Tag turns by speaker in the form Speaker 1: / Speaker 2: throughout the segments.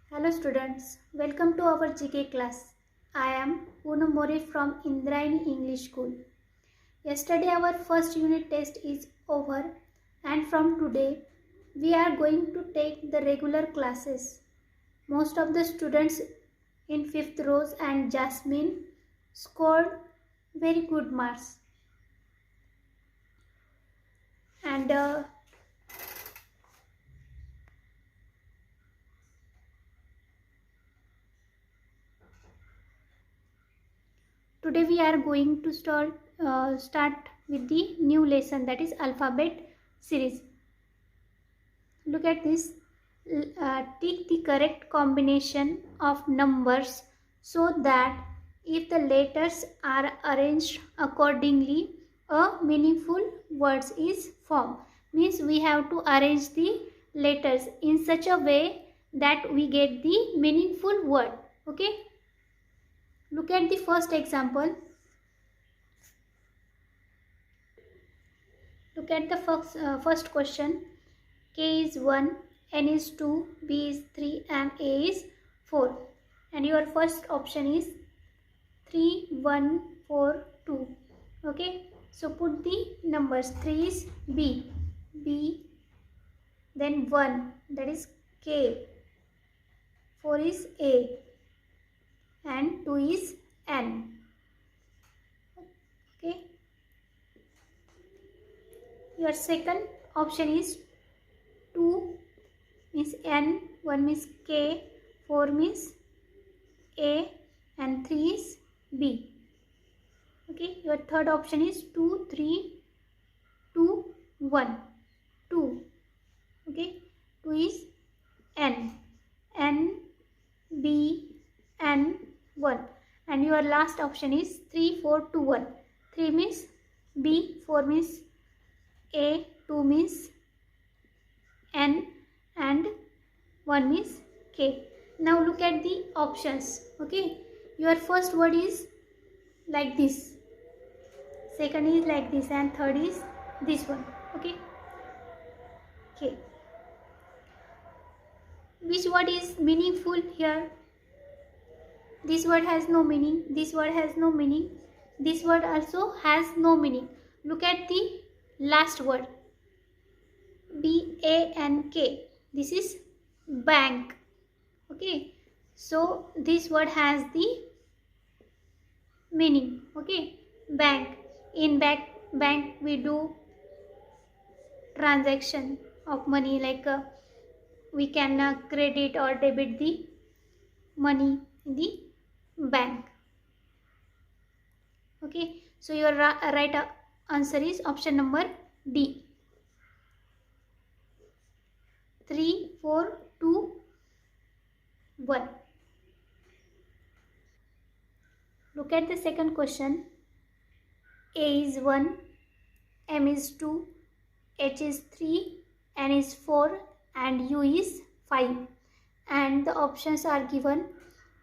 Speaker 1: Hello students, welcome to our GK class. I am Poonam More from Indrayani English School. Yesterday our first unit test is over and from today we are going to take the regular classes. Most of the students in 5th rows and Jasmine scored very good marks. And today we are going to start with the new lesson, that is alphabet series. Look at this. Take the correct combination of numbers so that if the letters are arranged accordingly, a meaningful words is formed. Means we have to arrange the letters in such a way that we get the meaningful word. Okay. Look at the first example. Look at the first question. K is 1, N is 2, B is 3 and A is 4. And your first option is 3, 1, 4, 2. Okay. So put the numbers. 3 is B. Then 1, that is K. 4 is A. And 2 is N. Okay. Your second option is 2 means N, 1 means K, 4 means A and 3 is B. Okay, your third option is 2, 3, 2, 1, 2. Okay, 2 is N, B, N, 1. And your last option is 3, 4, 2, 1. 3 means B, 4 means A, 2 means N and 1 means K. Now look at the options. Okay, your first word is like this, second is like this, and third is this one. Okay. K. Which word is meaningful here? This word has no meaning. This word has no meaning. This word also has no meaning. Look at the last word. BANK. This is bank. Okay. So this word has the meaning. Okay. Bank. In bank we do transaction of money, like we can credit or debit the money in the bank. Okay. So your right answer is option number D. 3, 4, 2, 1. Look at the second question. A is 1, M is 2, H is 3, N is 4 and U is 5. And the options are given.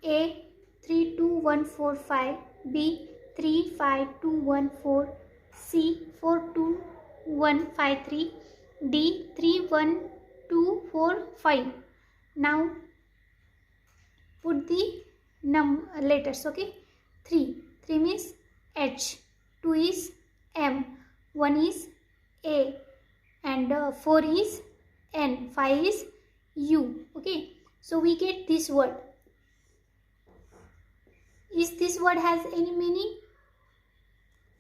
Speaker 1: A 3, 2, 1, 4, 5, B 3, 5, 2, 1, 4, C 4, 2, 1, 5, 3, D 3, 1, 2, 4, 5. Now put the letters. Okay. 3 means H, 2 is M, 1 is A and 4 is N, 5 is U. Okay. So we get this word. Is this word has any meaning?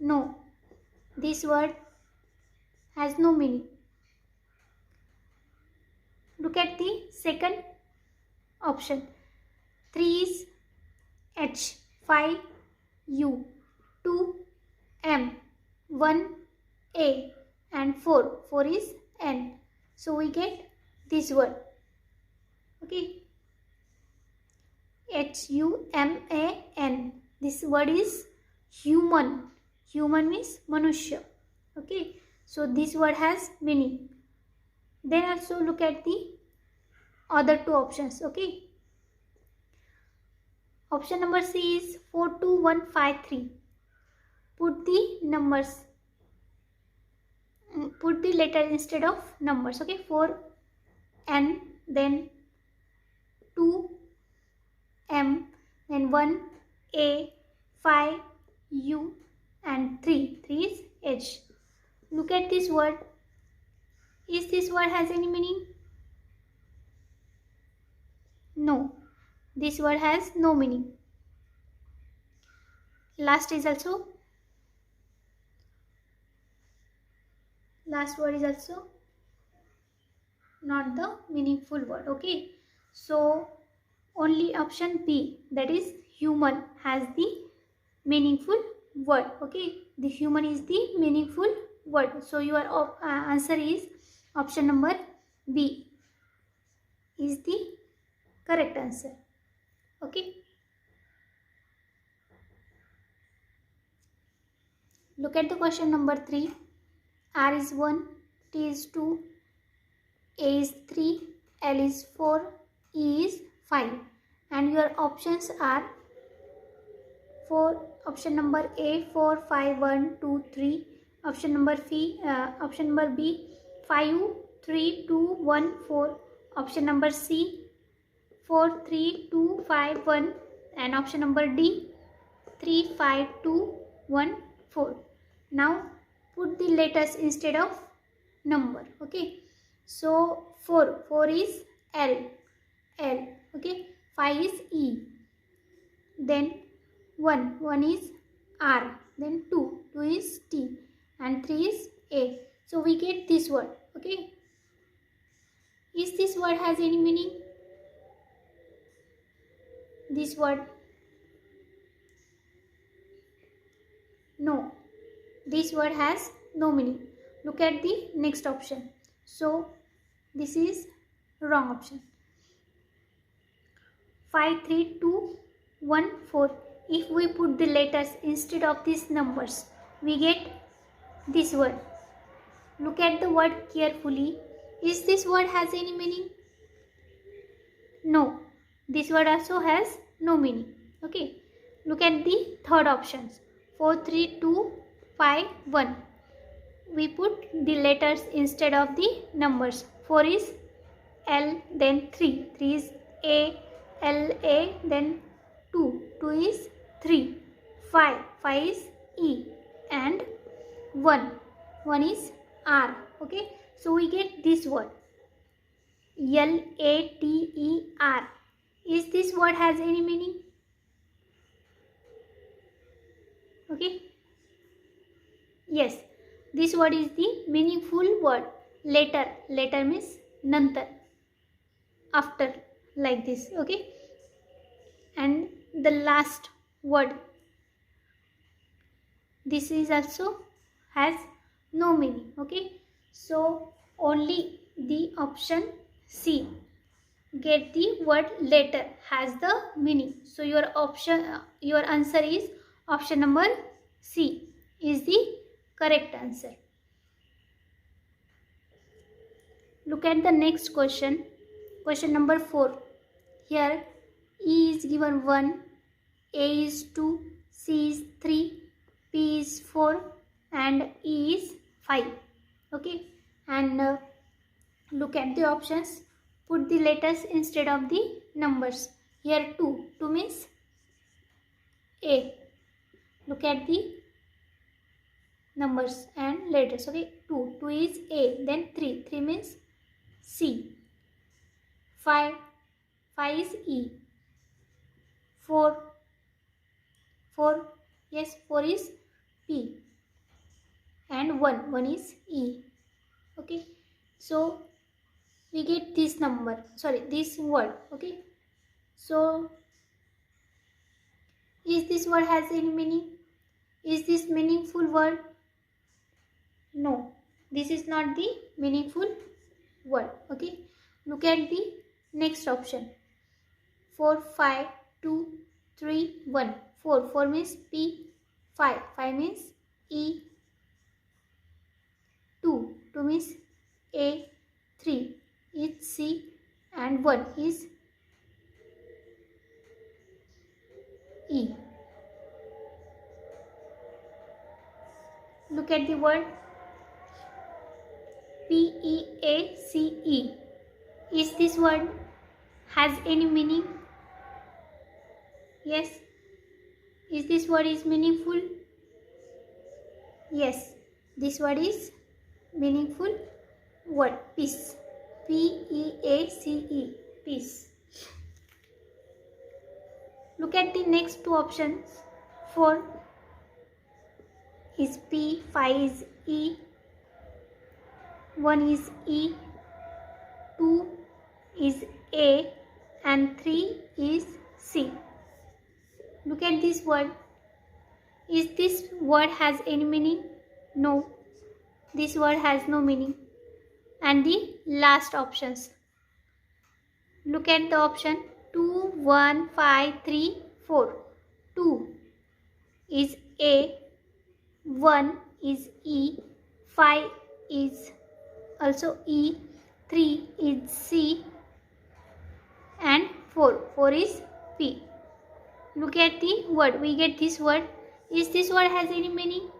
Speaker 1: No. This word has no meaning. Look at the second option. 3 is H, 5 U, 2 M, 1 A and 4 is N. So we get this word. Okay. HUMAN. This word is human. Human means manushya. Okay. So this word has meaning. Then also look at the other two options. Okay. Option number C is 4, 2, 1, 5, 3. Put the numbers. Put the letter instead of numbers. Okay. 4 N, then 2 M, then 1 A, 5 U, and 3. 3 is H. Look at this word. Is this word has any meaning? No. This word has no meaning. Last word is also not the meaningful word. Okay. So only option B, that is human, has the meaningful word. Okay. The human is the meaningful word. So your answer is option number B is the correct answer. Okay. Look at the question number 3. R is 1, T is 2, A is 3, L is 4, E is 5. And your options are option number A 4, 5, 1, 2, 3. Option number B 5, 3, 2, 1, 4. Option number C 4, 3, 2, 5, 1. And option number D 3, 5, 2, 1, 4. Now put the letters instead of number. Okay. So 4 is L. Okay. 5 is E. Then 1 is R. Then 2 is T. And 3 is A. So we get this word. Okay. Is this word has any meaning? This word? No. This word has no meaning. Look at the next option. So this is wrong option. 5, 3, 2, 1, 4. If we put the letters instead of these numbers, we get this word. Look at the word carefully. Is this word has any meaning? No. This word also has no meaning. Okay. Look at the third options. 4, 3, 2, 5, 1. We put the letters instead of the numbers. 4 is L, then 3. 3 is A, L, A, then 2. 2 is 3. 5 is E, and 1 is R. Okay. So we get this word. Later. Is this word has any meaning? Okay. Yes. This word is the meaningful word. Later. Later means nantar. After. Like this. Okay. And the last word. This is also has no meaning. Okay. So only the option C, get the word later, has the meaning. So your answer is option number C is the correct answer. Look at the next question. Question number 4. Here E is given 1, A is 2, C is 3, P is 4, and E is 5. Okay. And look at the options. Put the letters instead of the numbers. Here 2 means A. Look at the numbers and letters. Okay. 2 is A. Then 3 means C. 5 is E. 4 yes, 4 is P. And 1 is E. Okay. So we get this word. Okay. So is this word has any meaning? Is this meaningful word? No. This is not the meaningful word. Okay. Look at the next option. 4, 5, 2, 3, 1. 4 means P. 5 means E. 2 means A. 3 is C, and 1 is E. Look at the word PEACE. Is this word has any meaning? Yes. Is this word is meaningful? Yes. This word is meaningful word. Peace. P-E-A-C-E. Peace. Look at the next two options. 4 is P, 5 is E, 1 is E, 2 is A, and 3 is C. Look at this word. Is this word has any meaning? No. This word has no meaning. And the last options. Look at the option 2, 1, 5, 3, 4. 2 is A, 1 is E, 5 is also E, 3 is C, and 4 is P. Look at the word. We get this word. Is this word has any meaning?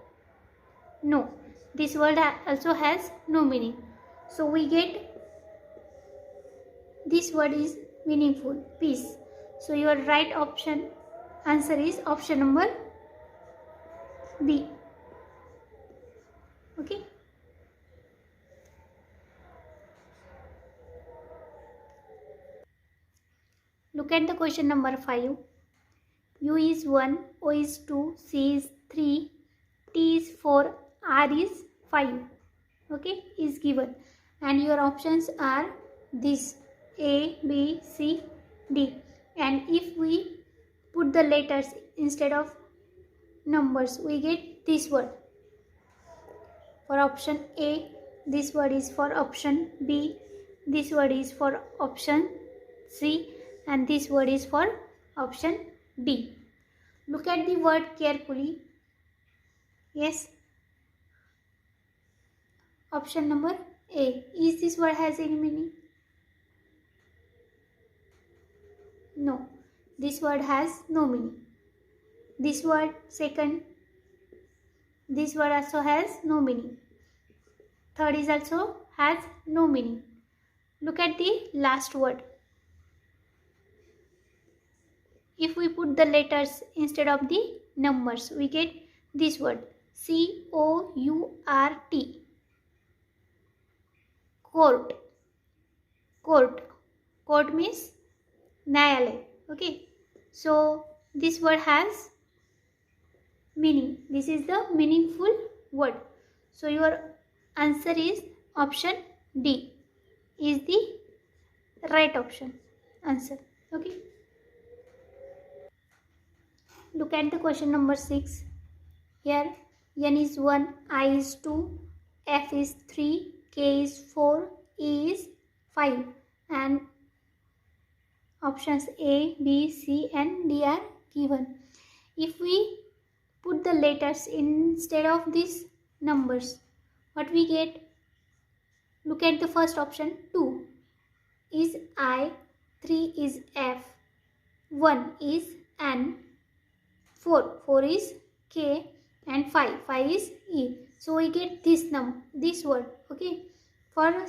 Speaker 1: No. This word also has no meaning. So we get this word is meaningful. Peace. So your right option answer is option number B. Okay. Look at the question number 5. U is 1, O is 2, C is 3, T is 4, R is 5. Okay, is given. And your options are this A, B, C, D. And if we put the letters instead of numbers, we get this word. For option A, this word is for option B, this word is for option C, and this word is for option D. Look at the word carefully. Yes. Option number A. Is this word has any meaning? No. This word has no meaning. This word second. This word also has no meaning. Third is also has no meaning. Look at the last word. If we put the letters instead of the numbers, we get this word C-O-U-R-T. Court. Court. Court means न्यायालय. Okay. So this word has meaning. This is the meaningful word. So your answer is option D. Is the right option answer. Okay. Look at the question number 6. Here N is 1, I is 2, F is 3, K is 4, E is 5, and options A, B, C and D are given. If we put the letters instead of these numbers, what we get? Look at the first option. 2 is I, 3 is F, 1 is N, 4 is K, and 5 is E. So we get this word. Okay. For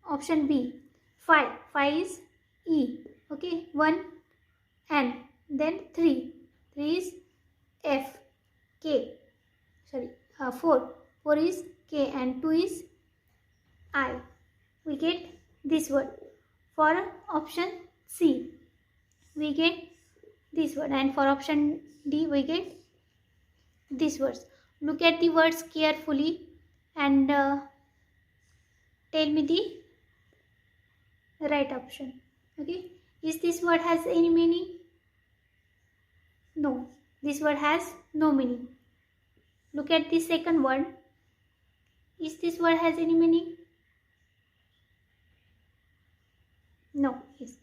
Speaker 1: option B, 5 is E. Okay. 1 N, then 3 is F, K. Sorry, 4 is K and 2 is I. We get this word. For option C, we get this word, and for option D, we get these words. Look at the words carefully and tell me the right option. Okay. Is this word has any meaning? No. This word has no meaning. Look at the second word. Is this word has any meaning? No. Yes.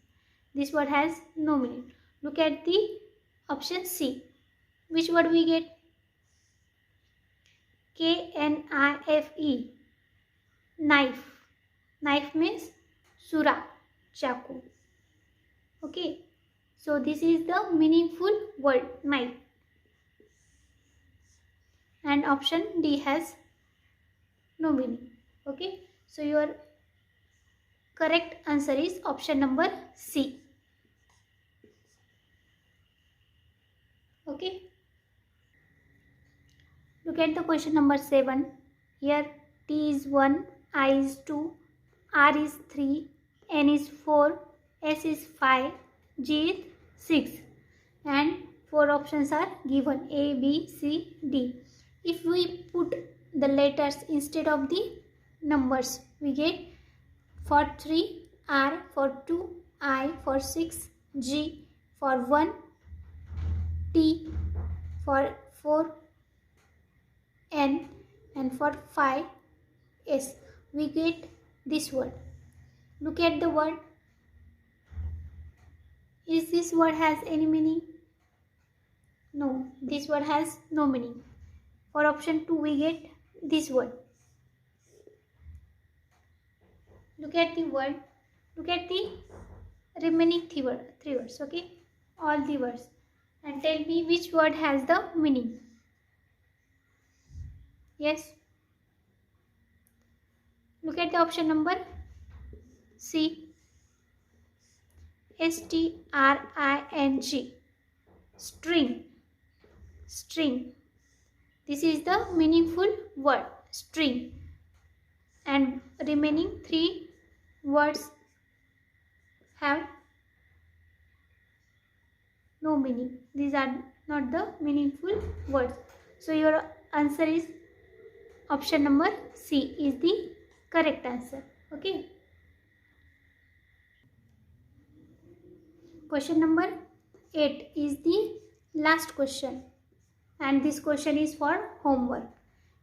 Speaker 1: This word has no meaning. Look at the option C. Which word we get? K-N-I-F-E. Knife. Knife means sura, chaku. Okay. So this is the meaningful word, knife. And option D has no meaning. Okay. So your correct answer is option number C. Okay. Look at the question number 7. Here T is 1, I is 2, R is 3, N is 4, S is 5, G is 6, and 4 options are given, A, B, C, D. If we put the letters instead of the numbers, we get for 3, R, for 2, I, for 6, G, for 1, T, for 4, N, and for 5, S. We get this word. Look at the word. Is this word has any meaning? No, this word has no meaning. For option 2, we get this word. Look at the word. Look at the remaining three words. Okay, all the words, and tell me which word has the meaning. Yes. Look at the option number C. S-T-R-I-N-G. String. String. This is the meaningful word, string. And remaining 3 words have no meaning. These are not the meaningful words. So your answer is option number C is the correct answer. Okay. Question number 8 is the last question, and this question is for homework.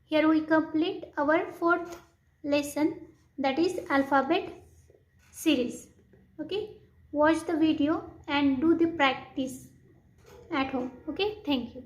Speaker 1: Here we complete our 4th lesson, that is alphabet series. Okay, watch the video and do the practice at home. Okay, thank you.